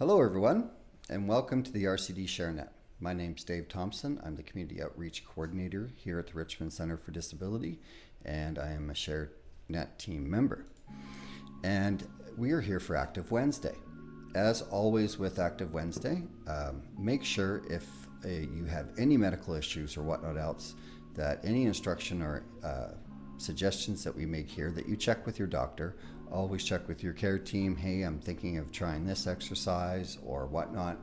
Hello everyone, and welcome to the RCD ShareNet. My name's Dave Thompson. I'm the Community Outreach Coordinator here at the Richmond Center for Disability, and I am a ShareNet team member. And we are here for Active Wednesday. As always with Active Wednesday, make sure if you have any medical issues or whatnot else, that any instruction or suggestions that we make here, that you check with your doctor. Always check with your care team. Hey, I'm thinking of trying this exercise or whatnot,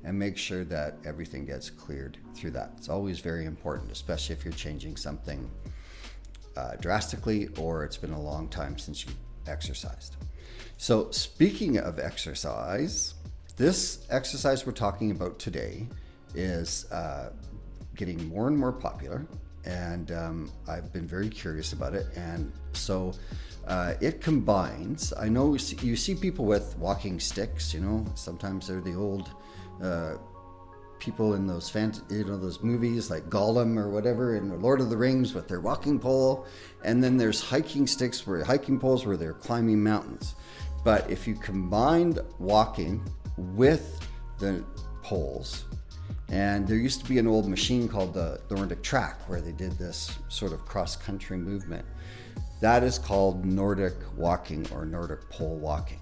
and make sure that everything gets cleared through that. It's always very important, especially if you're changing something drastically or it's been a long time since you exercised. So speaking of exercise, this exercise we're talking about today is getting more and more popular, and I've been very curious about it. And so it combines, I know you see people with walking sticks, sometimes they're the old people in those those movies like Gollum or whatever in Lord of the Rings with their walking pole. And then there's hiking poles where they're climbing mountains. But if you combined walking with the poles, and there used to be an old machine called the Nordic track where they did this sort of cross-country movement. That is called Nordic walking or Nordic pole walking.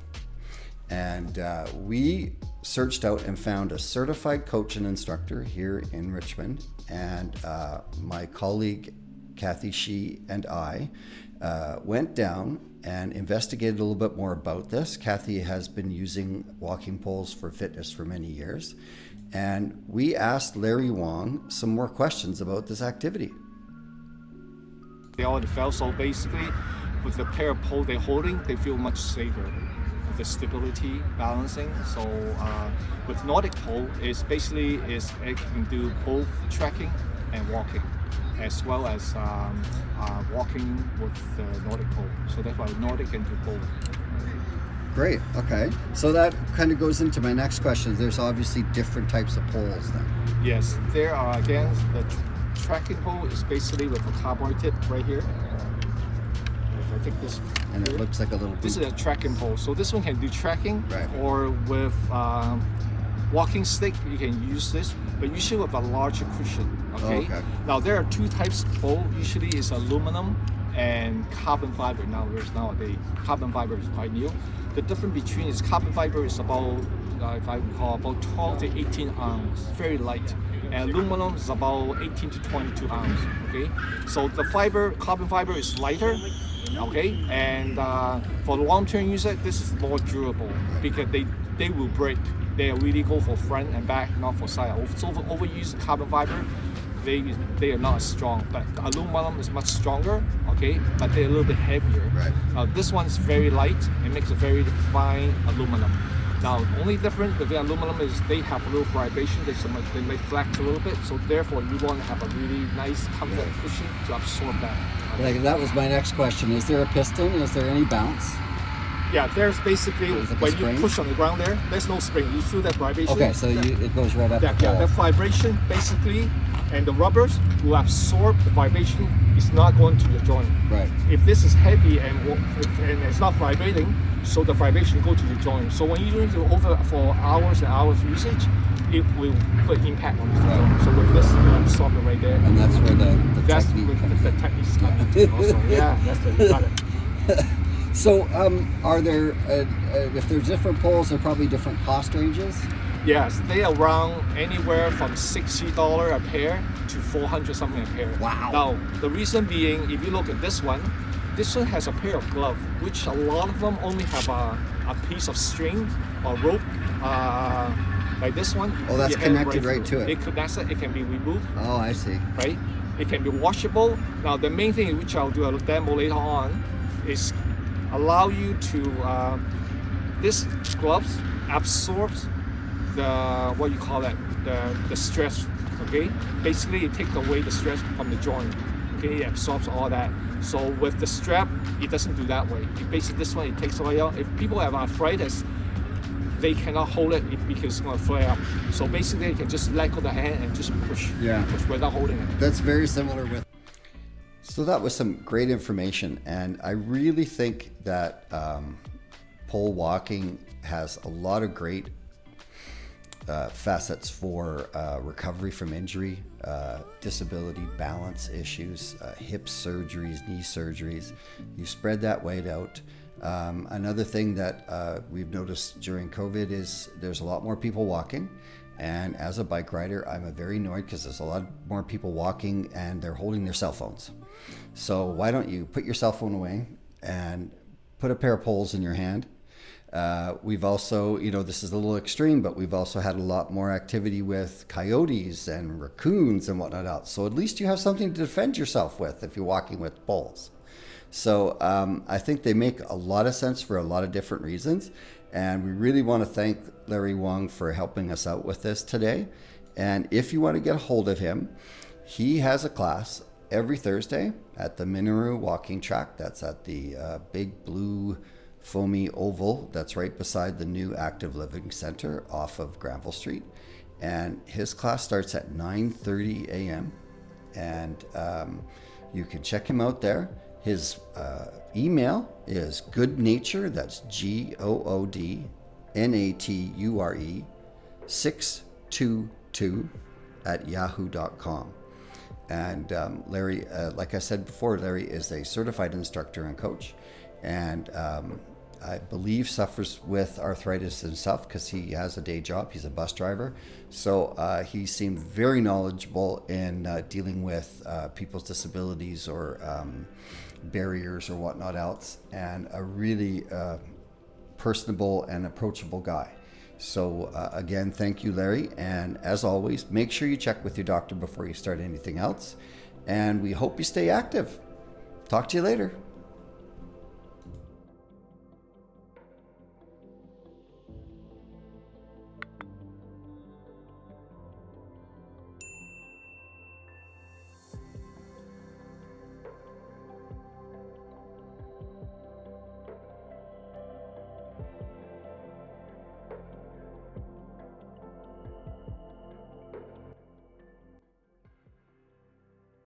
And we searched out and found a certified coach and instructor here in Richmond. And my colleague, Kathy Shee, and I went down and investigated a little bit more about this. Kathy has been using walking poles for fitness for many years. And we asked Larry Wong some more questions about this activity. They already fell, so basically with the pair of pole they're holding, they feel much safer with the stability, balancing. So with Nordic pole, it can do both trekking and walking, as well as walking with the Nordic pole. So that's why Nordic can do both. Great, okay. So that kind of goes into my next question. There's obviously different types of poles then. Yes, there are, again, the trekking pole is basically with a carbon tip right here. If I take this, and here, it looks like a little. This is a trekking pole. So this one can do trekking, right. Or with walking stick. You can use this, but usually with a larger cushion. Okay. Okay. Now there are two types of pole. Usually it's aluminum and carbon fiber. Nowadays, carbon fiber is quite new. The difference between is carbon fiber is about, if I recall, about 12 to 18 ounce, very light. And aluminum is about 18 to 22 ounce, okay? So the carbon fiber is lighter, okay? And for the long-term user, this is more durable because they will break. They really go for front and back, not for side. So for overused carbon fiber, they are not as strong, but aluminum is much stronger, okay, but they're a little bit heavier. Right. This one is very light. It makes a very fine aluminum. Now, the only difference with the aluminum is they have a little vibration. They may flex a little bit, so therefore you want to have a really nice comfort cushion to absorb that. Okay. That was my next question. Is there a piston? Is there any bounce? Yeah, there's basically, when you push on the ground there's no spring. You feel that vibration. Okay, so it goes right up the pole. Yeah, the vibration basically, and the rubbers will absorb the vibration. It's not going to your joint. Right. If this is heavy and it's not vibrating, so the vibration go to the joint. So when you're doing it over for hours and hours of usage, it will put impact on the joint. So with this, you absorb it right there. And that's where the technique comes the in. technique's coming also. Yeah, you got it. So are there, if there's different poles, there are probably different cost ranges? Yes, they are around anywhere from $60 a pair to $400 something a pair. Wow. Now, the reason being, if you look at this one has a pair of gloves, which a lot of them only have a piece of string or rope, like this one. Oh, that's connected right to it. It connects it, it can be removed. Oh, I see. Right? It can be washable. Now, the main thing, which I'll do a demo later on, is allow you to, this gloves absorbs the stress, okay? Basically, it takes away the stress from the joint, okay? It absorbs all that. So with the strap, it doesn't do that way. Basically, this one, it takes away. If people have arthritis, they cannot hold it because it's going to flare up. So basically, you can just let go of the hand and just push without holding it. That's very similar with. So that was some great information, and I really think that pole walking has a lot of great facets for recovery from injury, disability, balance issues, hip surgeries, knee surgeries. You spread that weight out. Another thing that we've noticed during COVID is there's a lot more people walking. And as a bike rider, I'm very annoyed because there's a lot more people walking and they're holding their cell phones. So why don't you put your cell phone away and put a pair of poles in your hand? We've also, this is a little extreme, but we've also had a lot more activity with coyotes and raccoons and whatnot else. So at least you have something to defend yourself with if you're walking with poles. So I think they make a lot of sense for a lot of different reasons. And we really want to thank Larry Wong for helping us out with this today. And if you want to get a hold of him, he has a class every Thursday at the Miniru walking track. That's at the big blue foamy oval that's right beside the new Active Living Center off of Granville Street. And his class starts at 9:30 a.m. And you can check him out there. His email is goodnature, that's GOODNATURE 622 at yahoo.com. And Larry, like I said before, Larry is a certified instructor and coach, and I believe suffers with arthritis himself because he has a day job. He's a bus driver. So he seemed very knowledgeable in dealing with people's disabilities or barriers or whatnot else, and a really personable and approachable guy. So again, thank you, Larry. And as always, make sure you check with your doctor before you start anything else. And we hope you stay active. Talk to you later.